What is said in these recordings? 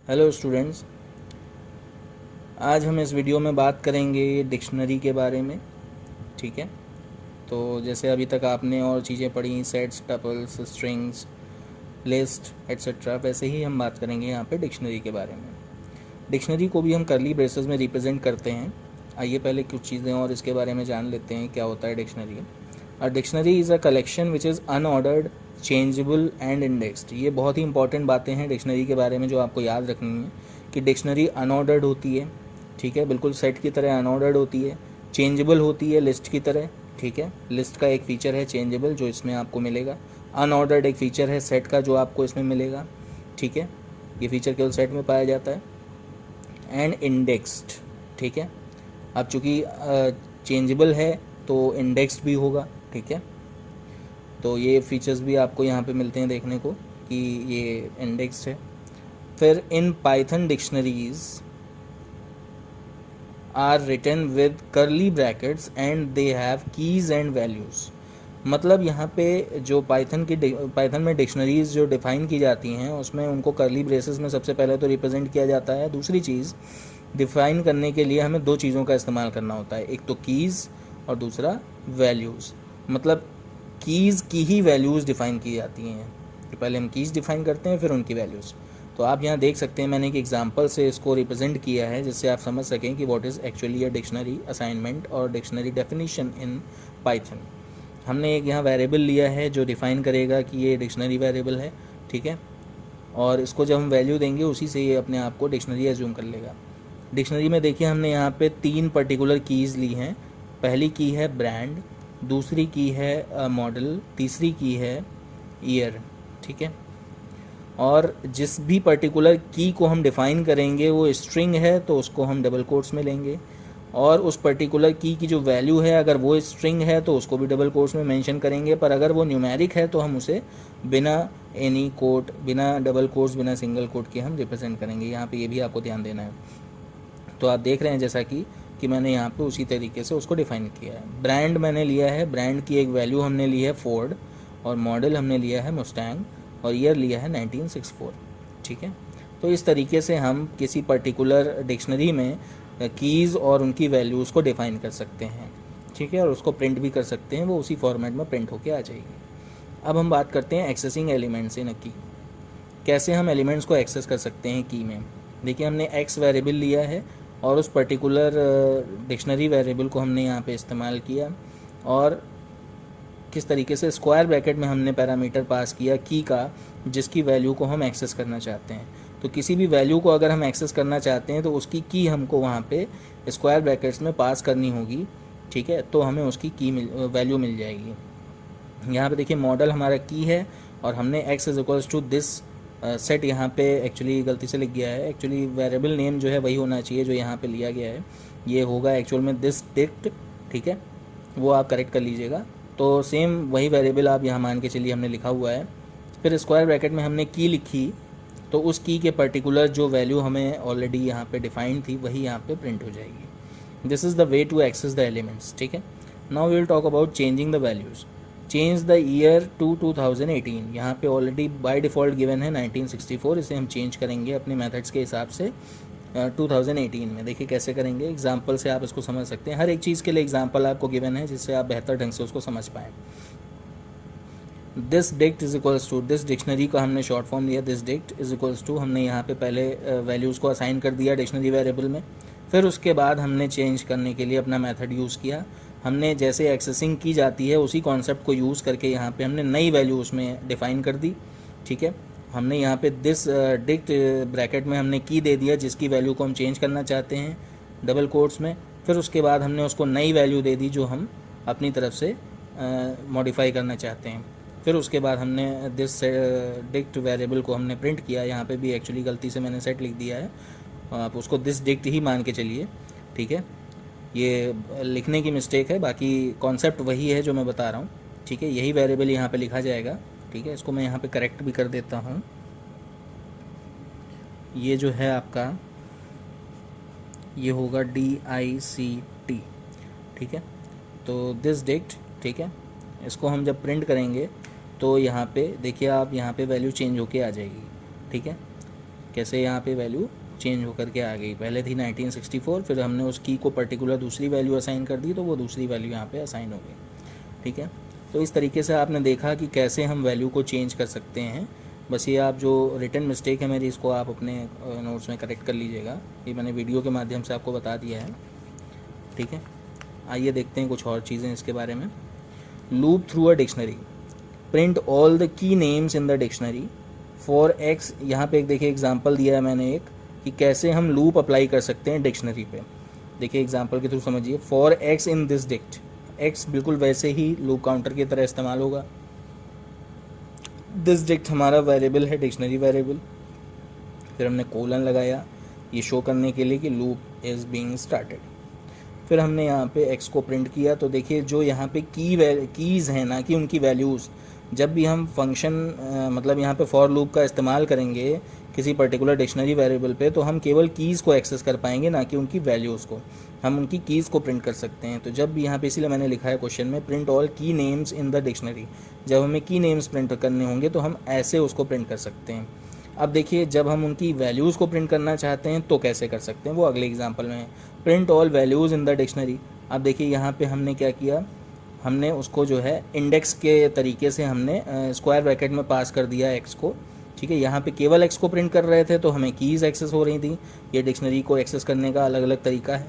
Hello students, आज हम इस वीडियो में बात करेंगे डिक्शनरी के बारे में। ठीक है, तो जैसे अभी तक आपने और चीज़ें पढ़ी, sets, tuples, strings, list etcetera, वैसे ही हम बात करेंगे यहाँ पे डिक्शनरी के बारे में। डिक्शनरी को भी हम करली ब्रेसेस में रिप्रेजेंट करते हैं। आइए पहले कुछ चीज़ें और इसके बारे में जान लेते हैं, क्या होता है dictionary. A dictionary is a collection which is unordered, changeable and indexed. ये बहुत ही इंपॉर्टेंट बातें हैं डिक्शनरी के बारे में जो आपको याद रखनी है कि डिक्शनरी अनऑर्डर्ड होती है, ठीक है, बिल्कुल सेट की तरह अनऑर्डर्ड होती है, चेंजेबल होती है लिस्ट की तरह, ठीक है। लिस्ट का एक फ़ीचर है चेंजेबल जो इसमें आपको मिलेगा, अनऑर्डर्ड एक फ़ीचर है सेट का जो आपको इसमें मिलेगा, ठीक है। ये फ़ीचर केवल सेट में पाया जाता है। एंड इंडेक्स्ड, ठीक है। अब चूँकि चेंजेबल है तो इंडेक्स्ड भी होगा, ठीक है। तो ये फीचर्स भी आपको यहाँ पे मिलते हैं देखने को कि ये इंडेक्स्ड है। फिर in Python dictionaries are written with curly brackets and they have keys and values. मतलब यहाँ पे जो पाइथन में डिक्शनरीज जो डिफ़ाइन की जाती हैं उसमें उनको करली ब्रेसेस में सबसे पहले तो रिप्रेजेंट किया जाता है। दूसरी चीज़, डिफ़ाइन करने के लिए हमें दो चीज़ों का इस्तेमाल करना होता है, एक तो कीज़ और दूसरा वैल्यूज़। मतलब कीज़ की ही वैल्यूज़ डिफ़ाइन की जाती हैं कि पहले हम कीज़ डिफ़ाइन करते हैं फिर उनकी वैल्यूज़। तो आप यहाँ देख सकते हैं मैंने एक एग्जांपल से इसको रिप्रेजेंट किया है जिससे आप समझ सकें कि what is actually a dictionary assignment और डिक्शनरी डेफिनेशन इन पाइथन। हमने एक यहाँ वेरिएबल लिया है जो डिफ़ाइन करेगा कि ये डिक्शनरी वेरिएबल है, ठीक है, और इसको जब हम वैल्यू देंगे उसी से ये अपने आप को डिक्शनरी एज्यूम कर लेगा। डिक्शनरी में देखिए हमने यहाँ पे 3 पर्टिकुलर कीज़ ली हैं। पहली की है ब्रांड, दूसरी की है मॉडल, तीसरी की है ईयर, ठीक है। और जिस भी पर्टिकुलर की को हम डिफ़ाइन करेंगे वो स्ट्रिंग है तो उसको हम डबल कोट्स में लेंगे, और उस पर्टिकुलर की जो वैल्यू है अगर वो स्ट्रिंग है तो उसको भी डबल कोट्स में मेंशन करेंगे, पर अगर वो न्यूमेरिक है तो हम उसे बिना एनी कोट, बिना डबल कोट्स, बिना सिंगल कोट के हम रिप्रेजेंट करेंगे। यहाँ पे ये भी आपको ध्यान देना है। तो आप देख रहे हैं जैसा कि मैंने यहाँ पे उसी तरीके से उसको डिफ़ाइन किया है। ब्रांड मैंने लिया है, ब्रांड की एक वैल्यू हमने ली है फोर्ड, और मॉडल हमने लिया है मुस्टैंग, और ईयर लिया है 1964, ठीक है। तो इस तरीके से हम किसी पर्टिकुलर डिक्शनरी में कीज़ और उनकी वैल्यूज़ को डिफ़ाइन कर सकते हैं, ठीक है, और उसको प्रिंट भी कर सकते हैं, वो उसी फॉर्मेट में प्रिंट होके आ जाएगी। अब हम बात करते हैं एक्सेसिंग एलिमेंट्स इन अ की। कैसे हम एलिमेंट्स को एक्सेस कर सकते हैं की में। देखिए हमने एक्स वेरिएबल लिया है और उस पर्टिकुलर डिक्शनरी वेरिएबल को हमने यहाँ पे इस्तेमाल किया, और किस तरीके से स्क्वायर ब्रैकेट में हमने पैरामीटर पास किया की का जिसकी वैल्यू को हम एक्सेस करना चाहते हैं। तो किसी भी वैल्यू को अगर हम एक्सेस करना चाहते हैं तो उसकी की हमको वहाँ पे स्क्वायर ब्रैकेट्स में पास करनी होगी, ठीक है, तो हमें उसकी की वैल्यू मिल जाएगी। यहाँ पे देखिए मॉडल हमारा की है और हमने X is equals to this set यहाँ पे एक्चुअली गलती से लिख गया है। एक्चुअली वेरिएबल नेम जो है वही होना चाहिए जो यहाँ पे लिया गया है, ये होगा एक्चुअल में दिस डिक्ट, ठीक है, वो आप करेक्ट कर लीजिएगा। तो सेम वही वेरिएबल आप यहाँ मान के चलिए हमने लिखा हुआ है। फिर स्क्वायर ब्रैकेट में हमने की लिखी, तो उस की के पर्टिकुलर जो वैल्यू हमें ऑलरेडी यहाँ पे डिफाइंड थी वही यहाँ पे प्रिंट हो जाएगी। This is the way to access the elements, ठीक है। Now we will talk about changing the values. Change the year to 2018। यहाँ पे ऑलरेडी बाय डिफ़ॉल्ट गिवन है 1964, इसे हम चेंज करेंगे अपने मेथड्स के हिसाब से 2018 में। देखिए कैसे करेंगे, एग्जाम्पल से आप इसको समझ सकते हैं। हर एक चीज़ के लिए एग्जाम्पल आपको गिवन है जिससे आप बेहतर ढंग से उसको समझ पाएँ। This dict is equals to, this dictionary का हमने शॉर्ट फॉर्म लिया, this dict is equals to, हमने यहाँ पे पहले वैल्यूज़ को असाइन कर दिया डिक्शनरी वेरिएबल में। फिर उसके बाद हमने चेंज करने के लिए अपना मेथड यूज़ किया। हमने जैसे एक्सेसिंग की जाती है उसी कॉन्सेप्ट को यूज़ करके यहाँ पे हमने नई वैल्यू उसमें डिफ़ाइन कर दी, ठीक है। हमने यहाँ पे दिस डिक्ट ब्रैकेट में हमने की दे दिया जिसकी वैल्यू को हम चेंज करना चाहते हैं डबल कोट्स में। फिर उसके बाद हमने उसको नई वैल्यू दे दी जो हम अपनी तरफ से मॉडिफाई करना चाहते हैं। फिर उसके बाद हमने दिस डिक्ट वेरिएबल को हमने प्रिंट किया। यहाँ पे भी एक्चुअली गलती से मैंने सेट लिख दिया है, आप उसको दिस डिक्ट ही मान के चलिए, ठीक है। ये लिखने की मिस्टेक है, बाकी कॉन्सेप्ट वही है जो मैं बता रहा हूँ, ठीक है। यही वेरिएबल यहाँ पे लिखा जाएगा, ठीक है। इसको मैं यहाँ पे करेक्ट भी कर देता हूँ। ये जो है आपका ये होगा DICT, ठीक है। तो दिस डिक्ट, ठीक है, इसको हम जब प्रिंट करेंगे तो यहाँ पे देखिए आप यहाँ पे वैल्यू चेंज होके आ जाएगी, ठीक है। कैसे यहाँ पे वैल्यू चेंज होकर के आ गई। पहले थी 1964, फिर हमने उस की को पर्टिकुलर दूसरी वैल्यू असाइन कर दी तो वो दूसरी वैल्यू यहाँ पे असाइन हो गई। ठीक है, तो इस तरीके से आपने देखा कि कैसे हम वैल्यू को चेंज कर सकते हैं। बस ये आप जो रिटन मिस्टेक है मेरी, इसको आप अपने नोट्स में करेक्ट कर लीजिएगा। ये मैंने वीडियो के माध्यम से आपको बता दिया है। ठीक है, आइए देखते हैं कुछ और चीज़ें इसके बारे में। Loop through a dictionary, print all the key names in the dictionary for x. यहाँ पे एक देखिए एग्जांपल दिया है मैंने एक, कि कैसे हम लूप अप्लाई कर सकते हैं डिक्शनरी पे। देखिए एग्जांपल के थ्रू समझिए। For x in this dict, x बिल्कुल वैसे ही लूप काउंटर की तरह इस्तेमाल होगा। दिस डिक्ट हमारा वेरिएबल है, डिक्शनरी वेरिएबल, फिर हमने कोलन लगाया ये शो करने के लिए कि लूप इज़ बीइंग स्टार्टेड। फिर हमने यहाँ पे एक्स को प्रिंट किया। तो देखिए जो यहाँ पे कीज़ हैं ना कि उनकी वैल्यूज़, जब भी हम फंक्शन मतलब यहाँ पे फॉर लूप का इस्तेमाल करेंगे किसी पर्टिकुलर डिक्शनरी वेरिएबल पे, तो हम केवल कीज़ को एक्सेस कर पाएंगे, ना कि उनकी वैल्यूज़ को। हम उनकी कीज़ को प्रिंट कर सकते हैं। तो जब भी यहाँ पे, इसीलिए मैंने लिखा है क्वेश्चन में प्रिंट ऑल की नेम्स इन द डिक्शनरी, जब हमें की नेम्स प्रिंट करने होंगे तो हम ऐसे उसको प्रिंट कर सकते हैं। अब देखिए जब हम उनकी वैल्यूज़ को प्रिंट करना चाहते हैं तो कैसे कर सकते हैं, वो अगले एग्जाम्पल में है। Print all values in the dictionary. अब देखिए यहाँ पे हमने क्या किया, हमने उसको जो है इंडेक्स के तरीके से हमने स्क्वायर ब्रैकेट में पास कर दिया एक्स को। ठीक है, यहाँ पे केवल एक्स को प्रिंट कर रहे थे तो हमें कीज़ एक्सेस हो रही थी। ये डिक्शनरी को एक्सेस करने का अलग अलग तरीका है।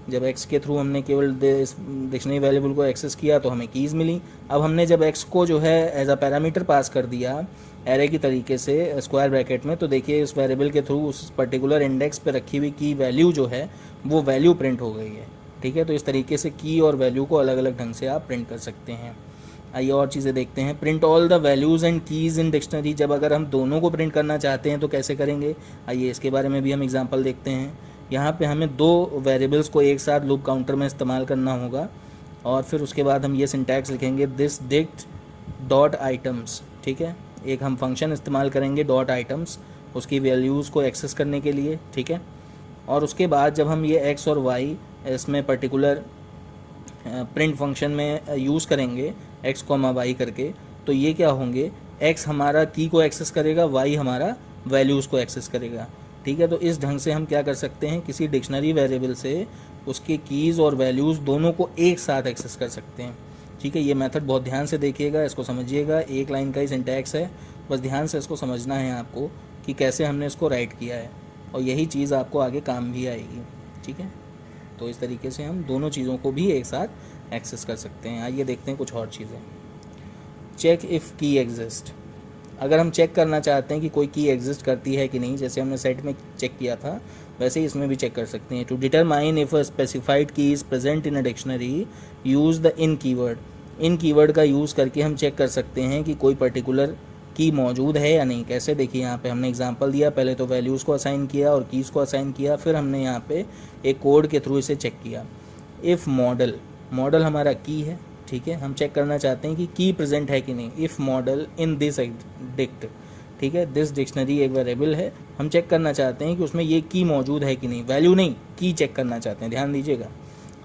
जब एक्स के थ्रू हमने केवल डिक्शनरी वेरिएबल को एक्सेस किया तो हमें कीज़ मिली। अब हमने जब एक्स को जो है एज अ पैरामीटर पास कर दिया एरे की तरीके से स्क्वायर ब्रैकेट में, तो देखिए इस वेरिएबल के थ्रू उस पर्टिकुलर इंडेक्स पे रखी हुई की वैल्यू जो है वो वैल्यू प्रिंट हो गई है। ठीक है, तो इस तरीके से की और वैल्यू को अलग अलग ढंग से आप प्रिंट कर सकते हैं। आइए और चीज़ें देखते हैं। Print all the values and keys in dictionary, जब अगर हम दोनों को प्रिंट करना चाहते हैं तो कैसे करेंगे, आइए इसके बारे में भी हम एग्जांपल देखते हैं। यहाँ पे हमें दो वेरिएबल्स को एक साथ लूप काउंटर में इस्तेमाल करना होगा और फिर उसके बाद हम ये सिंटैक्स लिखेंगे, दिस डिक्ट डॉट आइटम्स। ठीक है, एक हम फंक्शन इस्तेमाल करेंगे डॉट आइटम्स उसकी वैल्यूज़ को एक्सेस करने के लिए। ठीक है, और उसके बाद जब हम ये एक्स और वाई इसमें पर्टिकुलर प्रिंट फंक्शन में यूज़ करेंगे एक्स कॉमा वाई करके, तो ये क्या होंगे, एक्स हमारा की को एक्सेस करेगा, वाई हमारा वैल्यूज़ को एक्सेस करेगा। ठीक है, तो इस ढंग से हम क्या कर सकते हैं, किसी डिक्शनरी वेरिएबल से उसके कीज़ और वैल्यूज़ दोनों को एक साथ एक्सेस कर सकते हैं। ठीक है, ये मेथड बहुत ध्यान से देखिएगा, इसको समझिएगा। एक लाइन का ही सिंटैक्स है, बस ध्यान से इसको समझना है आपको कि कैसे हमने इसको राइट किया है, और यही चीज़ आपको आगे काम भी आएगी। ठीक है, तो इस तरीके से हम दोनों चीज़ों को भी एक साथ एक्सेस कर सकते हैं। आइए देखते हैं कुछ और चीज़ें। चेक इफ़ की एग्जिस्ट, अगर हम चेक करना चाहते हैं कि कोई की एग्जिस्ट करती है कि नहीं, जैसे हमने सेट में चेक किया था वैसे ही इसमें भी चेक कर सकते हैं। To determine if a specified key is present in a dictionary use the in keyword. In keyword का यूज़ करके हम चेक कर सकते हैं कि कोई पर्टिकुलर की मौजूद है या नहीं। कैसे, देखिए यहाँ पे हमने एग्जांपल दिया, पहले तो वैल्यूज़ को असाइन किया और कीज़ को असाइन किया, फिर हमने यहाँ पे एक कोड के थ्रू इसे चेक किया। इफ़ मॉडल, मॉडल हमारा की है। ठीक है, हम चेक करना चाहते हैं कि की प्रेजेंट है कि नहीं। If model in this dict, ठीक है, दिस डिक्शनरी एक वेरिएबल है, हम चेक करना चाहते हैं कि उसमें ये की मौजूद है कि नहीं, वैल्यू नहीं, की चेक करना चाहते हैं, ध्यान दीजिएगा।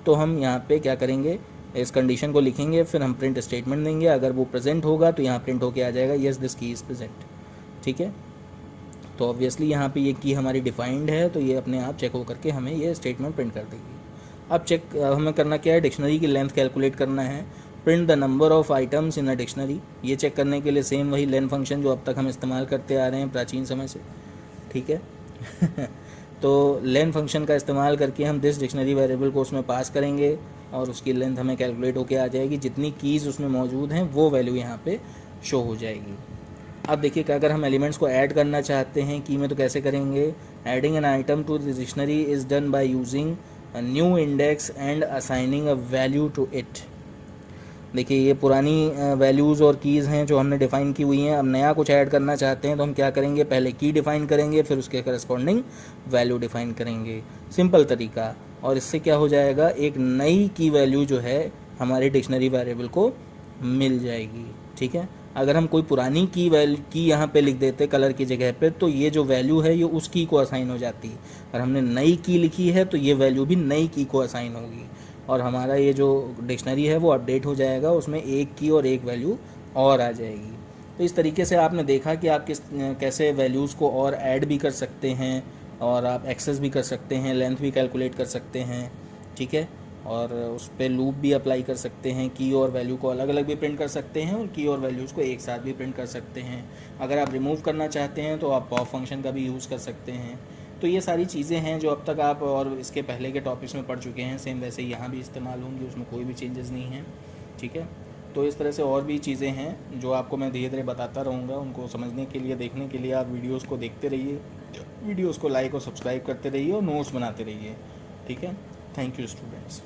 तो हम यहाँ पे क्या करेंगे, इस कंडीशन को लिखेंगे, फिर हम प्रिंट स्टेटमेंट देंगे। अगर वो प्रेजेंट होगा तो यहाँ प्रिंट होके आ जाएगा येस दिस की इज़ प्रेजेंट। ठीक है, तो ऑब्वियसली यहाँ पे ये की हमारी डिफाइंड है, तो ये अपने आप चेक हो करके हमें ये स्टेटमेंट प्रिंट कर देगी। अब चेक हमें करना क्या है, डिक्शनरी की लेंथ कैलकुलेट करना है। Print the number of items in a dictionary, ये चेक करने के लिए सेम वही लेन फंक्शन जो अब तक हम इस्तेमाल करते आ रहे हैं प्राचीन समय से। ठीक है तो लेन फंक्शन का इस्तेमाल करके हम दिस डिक्शनरी वेरिएबल को उसमें पास करेंगे और उसकी लेंथ हमें कैलकुलेट होके आ जाएगी। जितनी कीज़ उसमें मौजूद हैं वो वैल्यू यहाँ पे शो हो जाएगी। अब देखिए कि अगर हम एलिमेंट्स को ऐड करना चाहते हैं की में, तो कैसे करेंगे। Adding an item to the dictionary is done by using a new index and assigning a value to it. देखिए ये पुरानी वैल्यूज़ और कीज़ हैं जो हमने डिफ़ाइन की हुई हैं। अब नया कुछ ऐड करना चाहते हैं तो हम क्या करेंगे, पहले की डिफ़ाइन करेंगे, फिर उसके करस्पॉन्डिंग वैल्यू डिफ़ाइन करेंगे। सिंपल तरीका, और इससे क्या हो जाएगा, एक नई की वैल्यू जो है हमारे डिक्शनरी वेरिएबल को मिल जाएगी। ठीक है, अगर हम कोई पुरानी की यहाँ पे लिख देते कलर की जगह पे, तो ये जो वैल्यू है ये उस की को असाइन हो जाती है। और हमने नई की लिखी है तो ये वैल्यू भी नई की को असाइन होगी, और हमारा ये जो डिक्शनरी है वो अपडेट हो जाएगा, उसमें एक की और एक वैल्यू और आ जाएगी। तो इस तरीके से आपने देखा कि आप कैसे वैल्यूज़ को और ऐड भी कर सकते हैं, और आप एक्सेस भी कर सकते हैं, लेंथ भी कैलकुलेट कर सकते हैं, ठीक है। और उस पर लूप भी अप्लाई कर सकते हैं, की और वैल्यू को अलग अलग भी प्रिंट कर सकते हैं और की और वैल्यूज़ को एक साथ भी प्रिंट कर सकते हैं। अगर आप रिमूव करना चाहते हैं तो आप पॉप फंक्शन का भी यूज़ कर सकते हैं। तो ये सारी चीज़ें हैं जो अब तक आप और इसके पहले के टॉपिक्स में पढ़ चुके हैं, सेम वैसे यहाँ भी इस्तेमाल होंगी, उसमें कोई भी चेंजेस नहीं हैं, ठीक है। तो इस तरह से और भी चीज़ें हैं जो आपको मैं धीरे धीरे बताता रहूँगा। उनको समझने के लिए, देखने के लिए आप वीडियोस को देखते रहिए, वीडियोस को लाइक और सब्सक्राइब करते रहिए और नोट्स बनाते रहिए, ठीक है। Thank you students.